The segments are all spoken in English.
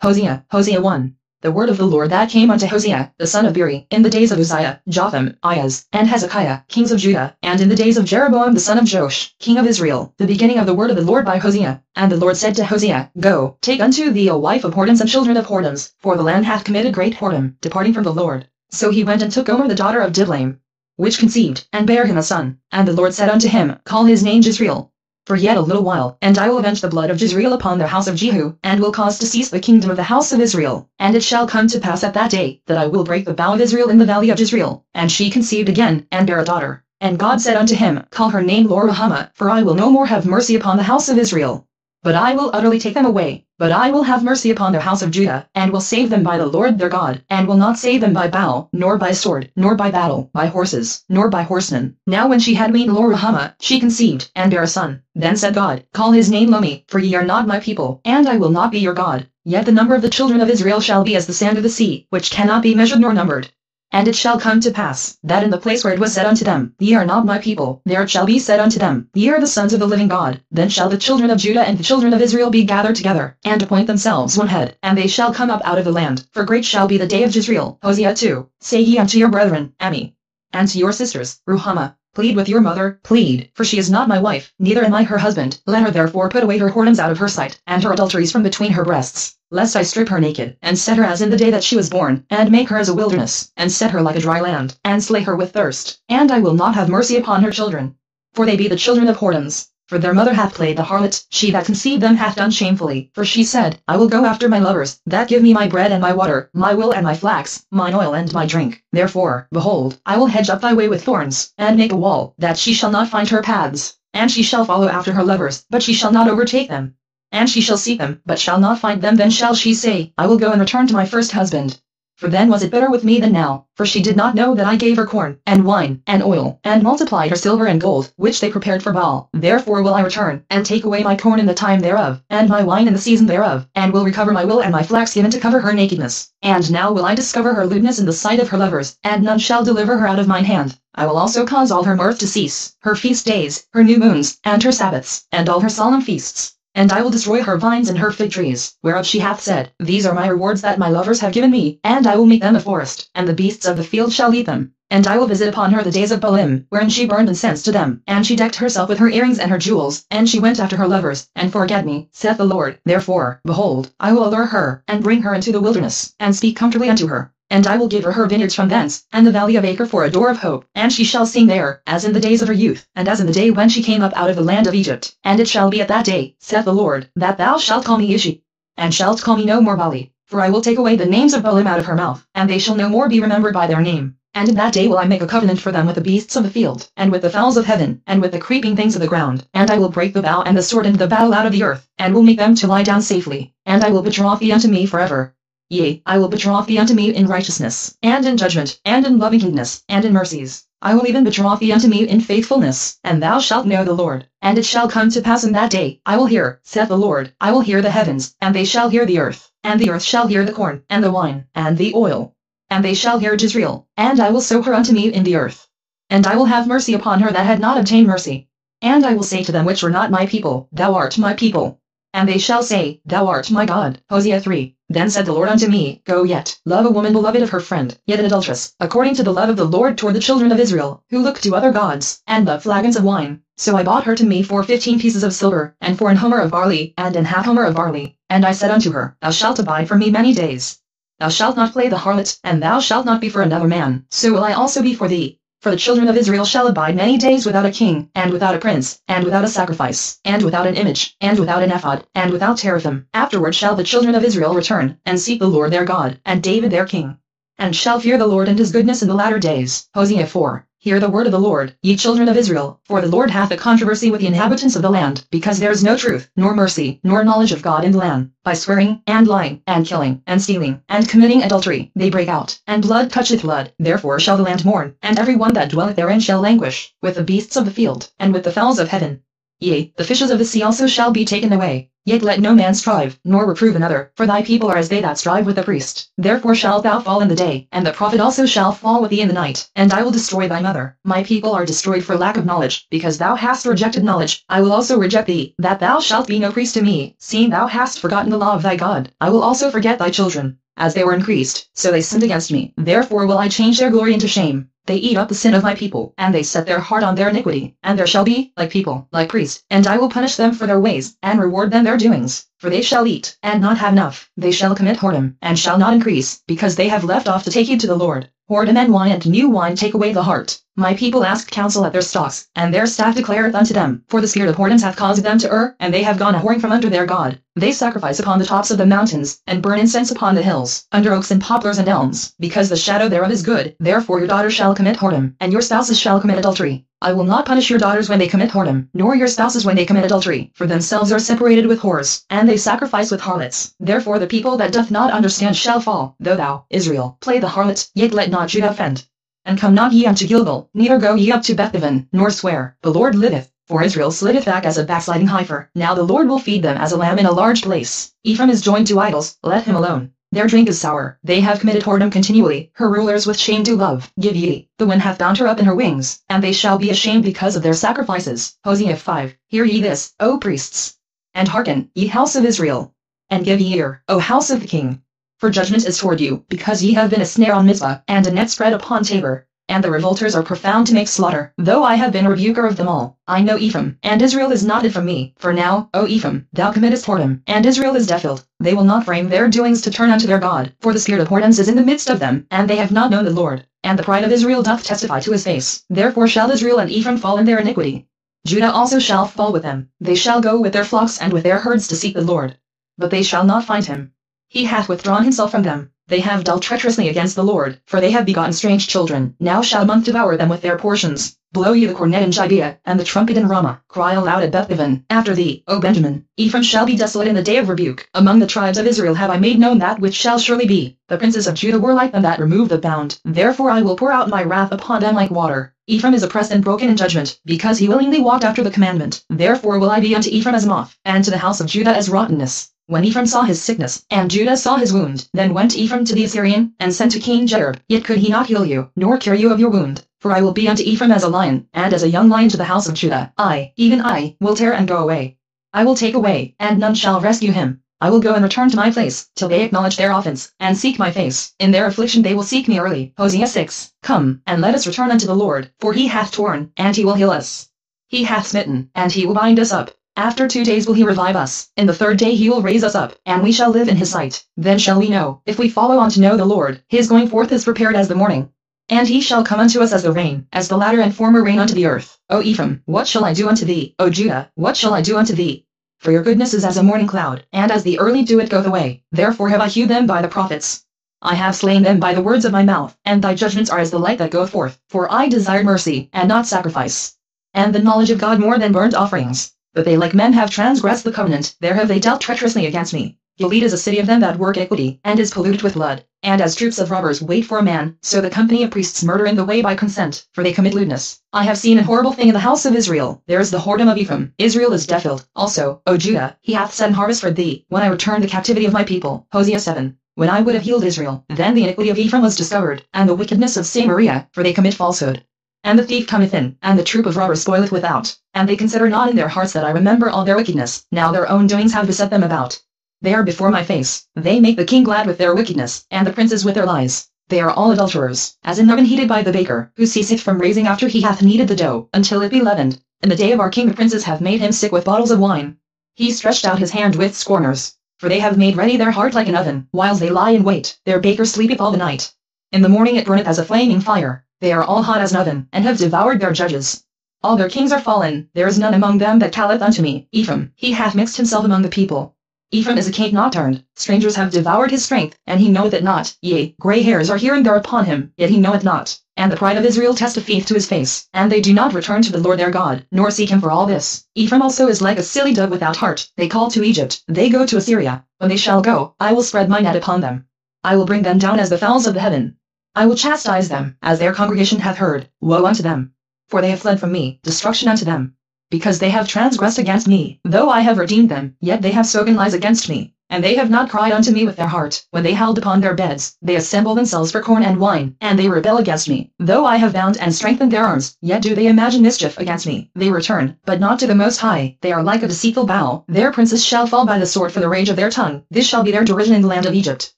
Hosea 1. The word of the Lord that came unto Hosea, the son of Beeri, in the days of Uzziah, Jotham, Ahaz, and Hezekiah, kings of Judah, and in the days of Jeroboam the son of Joash, king of Israel, the beginning of the word of the Lord by Hosea. And the Lord said to Hosea, Go, take unto thee a wife of whoredoms and children of whoredoms, for the land hath committed great whoredom, departing from the Lord. So he went and took Gomer the daughter of Diblaim, which conceived, and bare him a son. And the Lord said unto him, Call his name Jezreel. For yet a little while, and I will avenge the blood of Jezreel upon the house of Jehu, and will cause to cease the kingdom of the house of Israel. And it shall come to pass at that day, that I will break the bow of Israel in the valley of Jezreel. And she conceived again, and bare a daughter. And God said unto him, Call her name Lo-ruhamah, for I will no more have mercy upon the house of Israel, but I will utterly take them away. But I will have mercy upon their house of Judah, and will save them by the Lord their God, and will not save them by bow, nor by sword, nor by battle, by horses, nor by horsemen. Now when she had weaned Lo-ruhamah, she conceived, and bare a son. Then said God, Call his name Lomi, for ye are not my people, and I will not be your God. Yet the number of the children of Israel shall be as the sand of the sea, which cannot be measured nor numbered. And it shall come to pass, that in the place where it was said unto them, Ye are not my people, there it shall be said unto them, Ye are the sons of the living God. Then shall the children of Judah and the children of Israel be gathered together, and appoint themselves one head, and they shall come up out of the land, for great shall be the day of Jezreel. Hosea 2. Say ye unto your brethren, Ami, and to your sisters, Ruhamah, Plead with your mother, plead, for she is not my wife, neither am I her husband. Let her therefore put away her whoredoms out of her sight, and her adulteries from between her breasts, lest I strip her naked, and set her as in the day that she was born, and make her as a wilderness, and set her like a dry land, and slay her with thirst. And I will not have mercy upon her children, for they be the children of whoredoms. For their mother hath played the harlot, she that conceived them hath done shamefully. For she said, I will go after my lovers, that give me my bread and my water, my wool and my flax, mine oil and my drink. Therefore, behold, I will hedge up thy way with thorns, and make a wall, that she shall not find her paths. And she shall follow after her lovers, but she shall not overtake them. And she shall seek them, but shall not find them. Then shall she say, I will go and return to my first husband. For then was it better with me than now, for she did not know that I gave her corn, and wine, and oil, and multiplied her silver and gold, which they prepared for Baal. Therefore will I return, and take away my corn in the time thereof, and my wine in the season thereof, and will recover my wool and my flax given to cover her nakedness. And now will I discover her lewdness in the sight of her lovers, and none shall deliver her out of mine hand. I will also cause all her mirth to cease, her feast days, her new moons, and her Sabbaths, and all her solemn feasts. And I will destroy her vines and her fig trees, whereof she hath said, These are my rewards that my lovers have given me, and I will make them a forest, and the beasts of the field shall eat them. And I will visit upon her the days of Baalim, wherein she burned incense to them, and she decked herself with her earrings and her jewels, and she went after her lovers, and forgat me, saith the Lord. Therefore, behold, I will allure her, and bring her into the wilderness, and speak comfortably unto her. And I will give her vineyards from thence, and the valley of Acre for a door of hope, and she shall sing there, as in the days of her youth, and as in the day when she came up out of the land of Egypt. And it shall be at that day, saith the Lord, that thou shalt call me Ishi, and shalt call me no more Bali, for I will take away the names of Baalim out of her mouth, and they shall no more be remembered by their name. And in that day will I make a covenant for them with the beasts of the field, and with the fowls of heaven, and with the creeping things of the ground. And I will break the bow and the sword and the battle out of the earth, and will make them to lie down safely. And I will betroth thee unto me forever. Yea, I will betroth thee unto me in righteousness, and in judgment, and in lovingkindness, and in mercies. I will even betroth thee unto me in faithfulness, and thou shalt know the Lord. And it shall come to pass in that day, I will hear, saith the Lord, I will hear the heavens, and they shall hear the earth, and the earth shall hear the corn, and the wine, and the oil, and they shall hear Jezreel, and I will sow her unto me in the earth. And I will have mercy upon her that had not obtained mercy. And I will say to them which were not my people, Thou art my people. And they shall say, Thou art my God. Hosea 3. Then said the Lord unto me, Go yet, love a woman beloved of her friend, yet an adulteress, according to the love of the Lord toward the children of Israel, who look to other gods, and love flagons of wine. So I bought her to me for 15 pieces of silver, and for an homer of barley, and an half homer of barley. And I said unto her, Thou shalt abide for me many days. Thou shalt not play the harlot, and thou shalt not be for another man. So will I also be for thee. For the children of Israel shall abide many days without a king, and without a prince, and without a sacrifice, and without an image, and without an ephod, and without teraphim. Afterward shall the children of Israel return, and seek the Lord their God, and David their king, and shall fear the Lord and his goodness in the latter days. Hosea 4. Hear the word of the Lord, ye children of Israel, for the Lord hath a controversy with the inhabitants of the land, because there is no truth, nor mercy, nor knowledge of God in the land. By swearing, and lying, and killing, and stealing, and committing adultery, they break out, and blood toucheth blood. Therefore shall the land mourn, and every one that dwelleth therein shall languish, with the beasts of the field, and with the fowls of heaven. Yea, the fishes of the sea also shall be taken away. Yet let no man strive, nor reprove another, for thy people are as they that strive with the priest. Therefore shalt thou fall in the day, and the prophet also shall fall with thee in the night, and I will destroy thy mother. My people are destroyed for lack of knowledge, because thou hast rejected knowledge. I will also reject thee, that thou shalt be no priest to me, seeing thou hast forgotten the law of thy God. I will also forget thy children. As they were increased, so they sinned against me. Therefore will I change their glory into shame. They eat up the sin of my people, and they set their heart on their iniquity. And there shall be, like people, like priests, and I will punish them for their ways, and reward them their doings. For they shall eat, and not have enough. They shall commit whoredom, and shall not increase, because they have left off to take heed to the Lord. Whoredom and wine and new wine take away the heart. My people ask counsel at their stocks, and their staff declareth unto them. For the spirit of whoredoms hath caused them to err, and they have gone a-whoring from under their God. They sacrifice upon the tops of the mountains, and burn incense upon the hills, under oaks and poplars and elms, because the shadow thereof is good. Therefore your daughters shall commit whoredom, and your spouses shall commit adultery. I will not punish your daughters when they commit whoredom, nor your spouses when they commit adultery, for themselves are separated with whores, and they sacrifice with harlots. Therefore the people that doth not understand shall fall. Though thou, Israel, play the harlot, yet let not Judah offend. And come not ye unto Gilgal, neither go ye up to Bethaven, nor swear, the Lord liveth. For Israel slitteth back as a backsliding heifer. Now the Lord will feed them as a lamb in a large place. Ephraim is joined to idols, let him alone. Their drink is sour. They have committed whoredom continually. Her rulers with shame do love. Give ye. The wind hath bound her up in her wings, and they shall be ashamed because of their sacrifices. Hosea 5. Hear ye this, O priests. And hearken, ye house of Israel. And give ye ear, O house of the king. For judgment is toward you, because ye have been a snare on Mizpah, and a net spread upon Tabor. And the revolters are profound to make slaughter, though I have been a rebuker of them all. I know Ephraim, and Israel is not hid from me. For now, O Ephraim, thou committest whoredom, and Israel is defiled. They will not frame their doings to turn unto their God, for the spirit of whoredoms is in the midst of them, and they have not known the Lord. And the pride of Israel doth testify to his face. Therefore shall Israel and Ephraim fall in their iniquity. Judah also shall fall with them. They shall go with their flocks and with their herds to seek the Lord. But they shall not find him. He hath withdrawn himself from them. They have dealt treacherously against the Lord, for they have begotten strange children. Now shall a month devour them with their portions. Blow ye the cornet in Gibeah, and the trumpet in Ramah. Cry aloud at Bethaven. After thee, O Benjamin, Ephraim shall be desolate in the day of rebuke. Among the tribes of Israel have I made known that which shall surely be. The princes of Judah were like them that remove the bound. Therefore I will pour out my wrath upon them like water. Ephraim is oppressed and broken in judgment, because he willingly walked after the commandment. Therefore will I be unto Ephraim as moth, and to the house of Judah as rottenness. When Ephraim saw his sickness, and Judah saw his wound, then went Ephraim to the Assyrian, and sent to King Jerob. Yet could he not heal you, nor cure you of your wound. For I will be unto Ephraim as a lion, and as a young lion to the house of Judah. I, even I, will tear and go away. I will take away, and none shall rescue him. I will go and return to my place, till they acknowledge their offense, and seek my face. In their affliction they will seek me early. Hosea 6. Come, and let us return unto the Lord, for he hath torn, and he will heal us. He hath smitten, and he will bind us up. After 2 days will he revive us. In the 3rd day he will raise us up, and we shall live in his sight. Then shall we know, if we follow on to know the Lord. His going forth is prepared as the morning. And he shall come unto us as the rain, as the latter and former rain unto the earth. O Ephraim, what shall I do unto thee? O Judah, what shall I do unto thee? For your goodness is as a morning cloud, and as the early dew it goeth away. Therefore have I hewed them by the prophets. I have slain them by the words of my mouth, and thy judgments are as the light that goeth forth. For I desired mercy, and not sacrifice, and the knowledge of God more than burnt offerings. But they like men have transgressed the covenant, there have they dealt treacherously against me. Gilead is a city of them that work iniquity, and is polluted with blood. And as troops of robbers wait for a man, so the company of priests murder in the way by consent, for they commit lewdness. I have seen a horrible thing in the house of Israel. There is the whoredom of Ephraim. Israel is defiled. Also, O Judah, he hath set an harvest for thee, when I return the captivity of my people. Hosea 7. When I would have healed Israel, then the iniquity of Ephraim was discovered, and the wickedness of Samaria, for they commit falsehood. And the thief cometh in, and the troop of robbers spoileth without. And they consider not in their hearts that I remember all their wickedness. Now their own doings have beset them about. They are before my face. They make the king glad with their wickedness, and the princes with their lies. They are all adulterers, as an oven heated by the baker, who ceaseth from raising after he hath kneaded the dough, until it be leavened. In the day of our king the princes have made him sick with bottles of wine. He stretched out his hand with scorners. For they have made ready their heart like an oven, whiles they lie in wait. Their baker sleepeth all the night. In the morning it burneth as a flaming fire. They are all hot as an oven, and have devoured their judges. All their kings are fallen, there is none among them that calleth unto me. Ephraim, he hath mixed himself among the people. Ephraim is a king not turned. Strangers have devoured his strength, and he knoweth it not. Yea, grey hairs are here and there upon him, yet he knoweth not. And the pride of Israel testifieth to his face, and they do not return to the Lord their God, nor seek him for all this. Ephraim also is like a silly dove without heart. They call to Egypt, they go to Assyria. When they shall go, I will spread my net upon them. I will bring them down as the fowls of the heaven. I will chastise them, as their congregation hath heard. Woe unto them! For they have fled from me, destruction unto them. because they have transgressed against me. Though I have redeemed them, yet they have spoken lies against me. And they have not cried unto me with their heart. When they held upon their beds, they assemble themselves for corn and wine, and they rebel against me. Though I have bound and strengthened their arms, yet do they imagine mischief against me. They return, but not to the Most High. They are like a deceitful bow. Their princes shall fall by the sword for the rage of their tongue. This shall be their derision in the land of Egypt.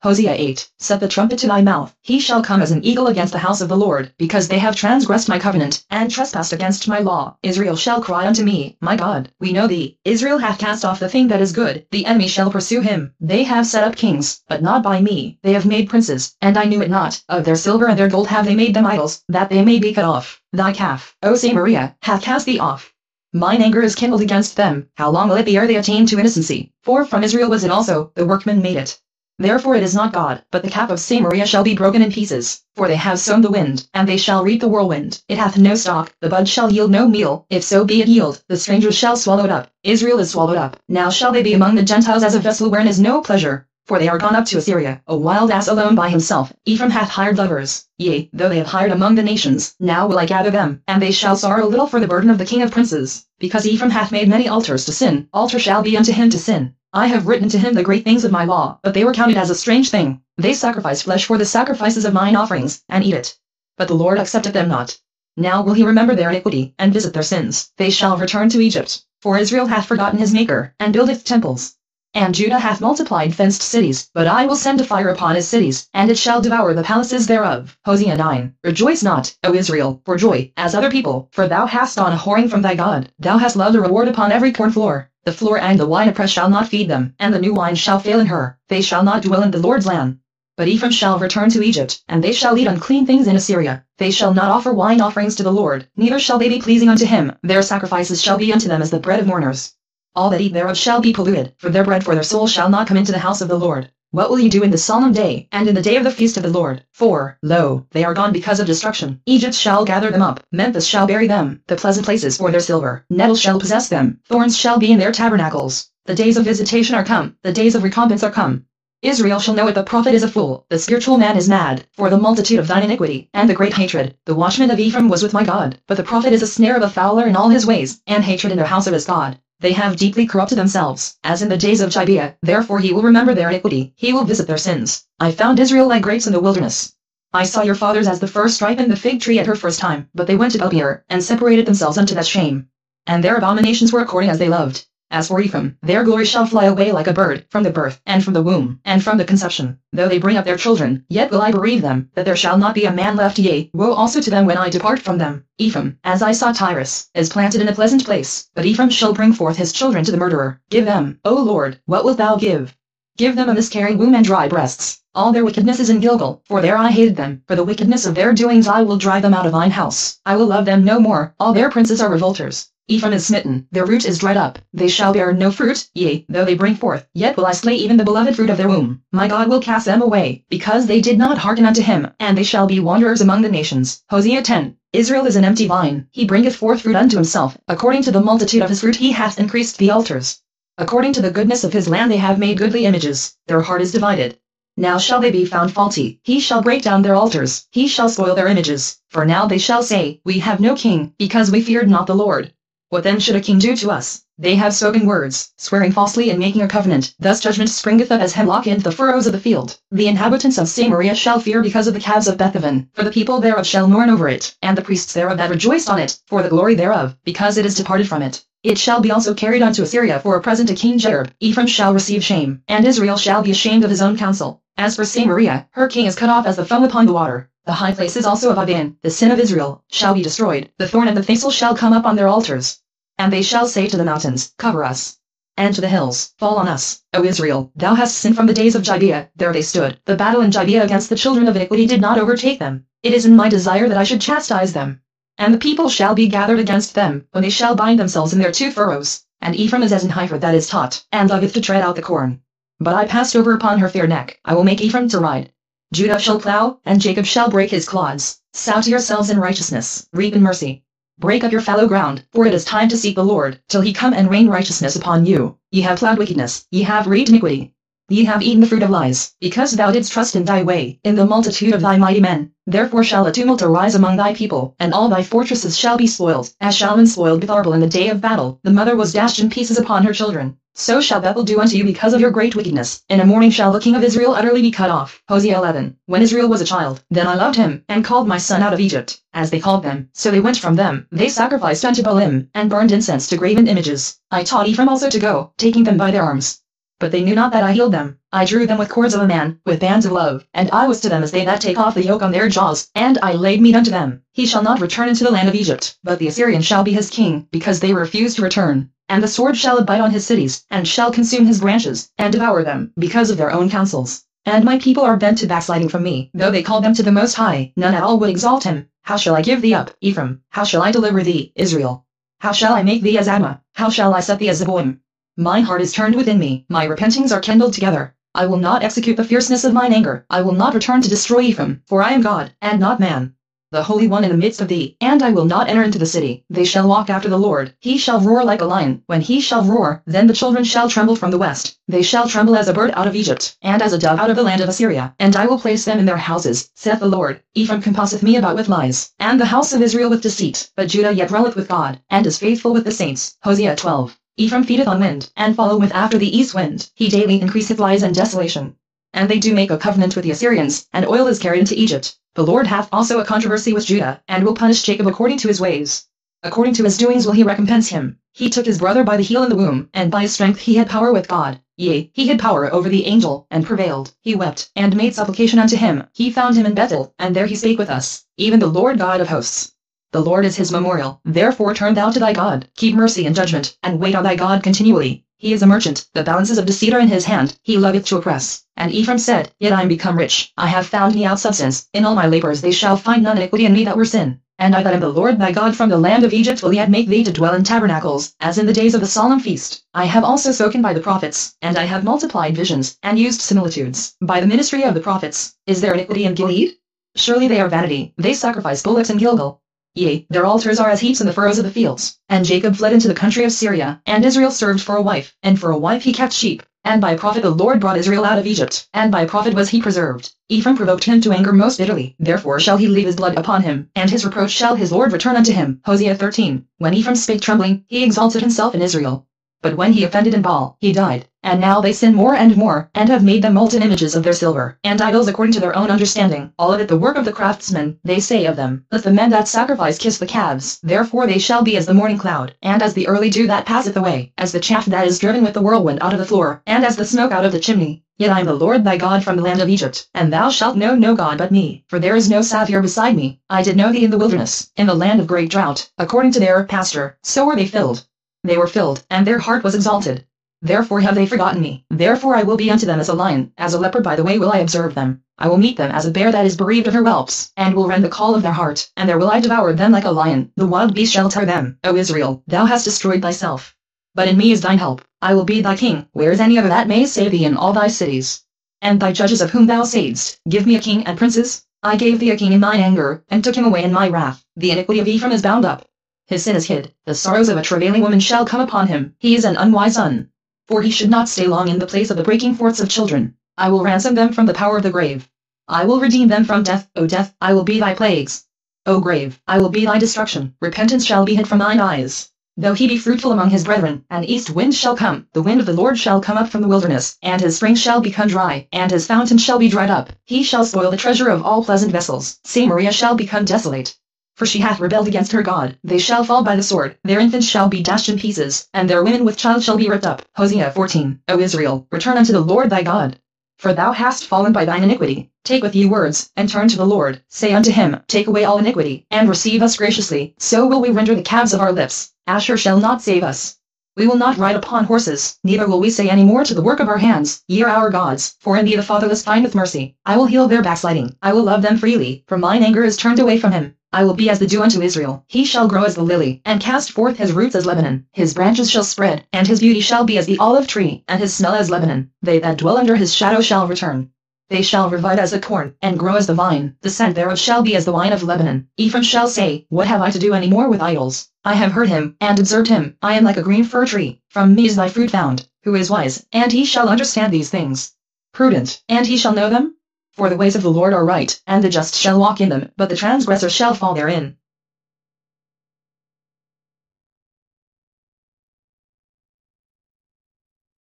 Hosea 8. Set the trumpet to thy mouth. He shall come as an eagle against the house of the Lord, because they have transgressed my covenant, and trespassed against my law. Israel shall cry unto me, my God, we know thee. Israel hath cast off the thing that is good. The enemy shall pursue him. They have set up kings, but not by me. They have made princes, and I knew it not. Of their silver and their gold have they made them idols, that they may be cut off. Thy calf, O Samaria, hath cast thee off. Mine anger is kindled against them. How long will it be ere they attain to innocency? For from Israel was it also, the workman made it. Therefore it is not God, but the cap of Samaria shall be broken in pieces. For they have sown the wind, and they shall reap the whirlwind. It hath no stalk, the bud shall yield no meal. If so be it yield, the strangers shall swallow it up. Israel is swallowed up. Now shall they be among the Gentiles as a vessel wherein is no pleasure. For they are gone up to Assyria, a wild ass alone by himself. Ephraim hath hired lovers. Yea, though they have hired among the nations, now will I gather them, and they shall sorrow a little for the burden of the king of princes. Because Ephraim hath made many altars to sin, altar shall be unto him to sin. I have written to him the great things of my law, but they were counted as a strange thing. They sacrifice flesh for the sacrifices of mine offerings, and eat it. But the Lord accepteth them not. Now will he remember their iniquity, and visit their sins. They shall return to Egypt. For Israel hath forgotten his Maker, and buildeth temples. And Judah hath multiplied fenced cities, but I will send a fire upon his cities, and it shall devour the palaces thereof. Hosea 9. Rejoice not, O Israel, for joy, as other people, for thou hast gone a whoring from thy God. Thou hast loved a reward upon every corn floor. The floor and the winepress shall not feed them, and the new wine shall fail in her. They shall not dwell in the Lord's land. But Ephraim shall return to Egypt, and they shall eat unclean things in Assyria. They shall not offer wine offerings to the Lord, neither shall they be pleasing unto him. Their sacrifices shall be unto them as the bread of mourners. All that eat thereof shall be polluted, for their bread for their soul shall not come into the house of the Lord. What will ye do in the solemn day, and in the day of the feast of the Lord? For, lo, they are gone because of destruction. Egypt shall gather them up, Memphis shall bury them, the pleasant places for their silver. Nettles shall possess them, thorns shall be in their tabernacles. The days of visitation are come, the days of recompense are come. Israel shall know it, the prophet is a fool, the spiritual man is mad, for the multitude of thine iniquity, and the great hatred. The watchman of Ephraim was with my God, but the prophet is a snare of a fowler in all his ways, and hatred in the house of his God. They have deeply corrupted themselves, as in the days of Gibeah. Therefore he will remember their iniquity, he will visit their sins. I found Israel like grapes in the wilderness. I saw your fathers as the first ripened the fig tree at her first time, but they went to Beer, and separated themselves unto that shame. And their abominations were according as they loved. As for Ephraim, their glory shall fly away like a bird, from the birth, and from the womb, and from the conception. Though they bring up their children, yet will I bereave them, that there shall not be a man left. Yea, woe also to them when I depart from them. Ephraim, as I saw Tyrus, is planted in a pleasant place, but Ephraim shall bring forth his children to the murderer. Give them, O Lord, what wilt thou give? Give them a miscarrying womb and dry breasts. All their wickedness is in Gilgal, for there I hated them. For the wickedness of their doings I will drive them out of thine house. I will love them no more. All their princes are revolters. Ephraim is smitten, their root is dried up, they shall bear no fruit. Yea, though they bring forth, yet will I slay even the beloved fruit of their womb. My God will cast them away, because they did not hearken unto him, and they shall be wanderers among the nations. Hosea 10. Israel is an empty vine, he bringeth forth fruit unto himself. According to the multitude of his fruit he hath increased the altars. According to the goodness of his land they have made goodly images, their heart is divided. Now shall they be found faulty, he shall break down their altars, he shall spoil their images. For now they shall say, We have no king, because we feared not the Lord. What then should a king do to us? They have spoken words, swearing falsely and making a covenant. Thus judgment springeth up as hemlock in the furrows of the field. The inhabitants of Samaria shall fear because of the calves of Bethaven, for the people thereof shall mourn over it, and the priests thereof that rejoiced on it, for the glory thereof, because it is departed from it. It shall be also carried unto Assyria for a present to King Jerob. Ephraim shall receive shame, and Israel shall be ashamed of his own counsel. As for Samaria, her king is cut off as the foam upon the water. The high places also of Aven, the sin of Israel, shall be destroyed. The thorn and the thistle shall come up on their altars. And they shall say to the mountains, Cover us. And to the hills, Fall on us. O Israel, thou hast sinned from the days of Gibeah. There they stood. The battle in Gibeah against the children of iniquity did not overtake them. It is in my desire that I should chastise them. And the people shall be gathered against them, when they shall bind themselves in their two furrows. And Ephraim is as an heifer that is taught, and loveth to tread out the corn. But I passed over upon her fair neck. I will make Ephraim to ride. Judah shall plow, and Jacob shall break his clods. Sow to yourselves in righteousness, reap in mercy. Break up your fallow ground, for it is time to seek the Lord, till he come and rain righteousness upon you. Ye have plowed wickedness, ye have reaped iniquity. Ye have eaten the fruit of lies, because thou didst trust in thy way, in the multitude of thy mighty men. Therefore shall a tumult arise among thy people, and all thy fortresses shall be spoiled, as Shalman spoiled Betharbel in the day of battle. The mother was dashed in pieces upon her children. So shall Bethel do unto you because of your great wickedness. In a morning shall the king of Israel utterly be cut off. Hosea 11. When Israel was a child, then I loved him, and called my son out of Egypt. As they called them, so they went from them. They sacrificed unto Baalim, and burned incense to graven images. I taught Ephraim also to go, taking them by their arms. But they knew not that I healed them. I drew them with cords of a man, with bands of love, and I was to them as they that take off the yoke on their jaws, and I laid meat unto them. He shall not return into the land of Egypt, but the Assyrian shall be his king, because they refuse to return. And the sword shall abide on his cities, and shall consume his branches, and devour them, because of their own counsels. And my people are bent to backsliding from me, though they call them to the Most High, none at all would exalt him. How shall I give thee up, Ephraim? How shall I deliver thee, Israel? How shall I make thee as Admah? How shall I set thee as Zeboim? Mine heart is turned within me, my repentings are kindled together. I will not execute the fierceness of mine anger, I will not return to destroy Ephraim, for I am God, and not man. The Holy One in the midst of thee, and I will not enter into the city. They shall walk after the Lord. He shall roar like a lion. When he shall roar, then the children shall tremble from the west. They shall tremble as a bird out of Egypt, and as a dove out of the land of Assyria. And I will place them in their houses, saith the Lord. Ephraim compasseth me about with lies, and the house of Israel with deceit. But Judah yet dwelleth with God, and is faithful with the saints. Hosea 12. Ephraim feedeth on wind, and followeth after the east wind. He daily increaseth lies and desolation. And they do make a covenant with the Assyrians, and oil is carried into Egypt. The Lord hath also a controversy with Judah, and will punish Jacob according to his ways. According to his doings will he recompense him. He took his brother by the heel in the womb, and by his strength he had power with God. Yea, he had power over the angel, and prevailed. He wept, and made supplication unto him. He found him in Bethel, and there he spake with us, even the Lord God of hosts. The Lord is his memorial, therefore turn thou to thy God. Keep mercy and judgment, and wait on thy God continually. He is a merchant, the balances of deceit are in his hand, he loveth to oppress. And Ephraim said, Yet I am become rich, I have found me out substance, in all my labors they shall find none iniquity in me that were sin. And I that am the Lord thy God from the land of Egypt will yet make thee to dwell in tabernacles, as in the days of the solemn feast. I have also spoken by the prophets, and I have multiplied visions, and used similitudes. By the ministry of the prophets, is there iniquity in Gilead? Surely they are vanity, they sacrifice bullocks in Gilgal. Yea, their altars are as heaps in the furrows of the fields. And Jacob fled into the country of Syria, and Israel served for a wife, and for a wife he kept sheep. And by prophet the Lord brought Israel out of Egypt, and by prophet was he preserved. Ephraim provoked him to anger most bitterly, therefore shall he leave his blood upon him, and his reproach shall his Lord return unto him. Hosea 13. When Ephraim spake trembling, he exalted himself in Israel. But when he offended in Baal, he died. And now they sin more, and have made them molten images of their silver, and idols according to their own understanding, all of it the work of the craftsmen. They say of them, Let the men that sacrifice kiss the calves, therefore they shall be as the morning cloud, and as the early dew that passeth away, as the chaff that is driven with the whirlwind out of the floor, and as the smoke out of the chimney. Yet I am the Lord thy God from the land of Egypt, and thou shalt know no God but me, for there is no Saviour beside me. I did know thee in the wilderness, in the land of great drought, according to their pasture, so were they filled. They were filled, and their heart was exalted. Therefore have they forgotten me. Therefore I will be unto them as a lion, as a leopard by the way will I observe them. I will meet them as a bear that is bereaved of her whelps, and will rend the caul of their heart, and there will I devour them like a lion. The wild beast shall tear them. O Israel, thou hast destroyed thyself. But in me is thine help. I will be thy king. Where is any other that may save thee in all thy cities? And thy judges of whom thou saidst, Give me a king and princes? I gave thee a king in mine anger, and took him away in my wrath. The iniquity of Ephraim is bound up. His sin is hid. The sorrows of a travailing woman shall come upon him. He is an unwise son. For he should not stay long in the place of the breaking forths of children. I will ransom them from the power of the grave. I will redeem them from death. O death, I will be thy plagues. O grave, I will be thy destruction. Repentance shall be hid from thine eyes. Though he be fruitful among his brethren, an east wind shall come, the wind of the Lord shall come up from the wilderness, and his spring shall become dry, and his fountain shall be dried up. He shall spoil the treasure of all pleasant vessels. Samaria shall become desolate. For she hath rebelled against her God. They shall fall by the sword, their infants shall be dashed in pieces, and their women with child shall be ripped up. Hosea 14. O Israel, return unto the Lord thy God. For thou hast fallen by thine iniquity. Take with ye words, and turn to the Lord. Say unto him, Take away all iniquity, and receive us graciously. So will we render the calves of our lips. Asher shall not save us. We will not ride upon horses, neither will we say any more to the work of our hands, Ye are our gods, for in thee the fatherless findeth mercy. I will heal their backsliding, I will love them freely, for mine anger is turned away from him. I will be as the dew unto Israel. He shall grow as the lily, and cast forth his roots as Lebanon. His branches shall spread, and his beauty shall be as the olive tree, and his smell as Lebanon. They that dwell under his shadow shall return. They shall revive as the corn, and grow as the vine. The scent thereof shall be as the wine of Lebanon. Ephraim shall say, What have I to do any more with idols? I have heard him, and observed him. I am like a green fir tree. From me is thy fruit found. Who is wise, and he shall understand these things. prudent, and he shall know them? For the ways of the Lord are right, and the just shall walk in them, but the transgressor shall fall therein.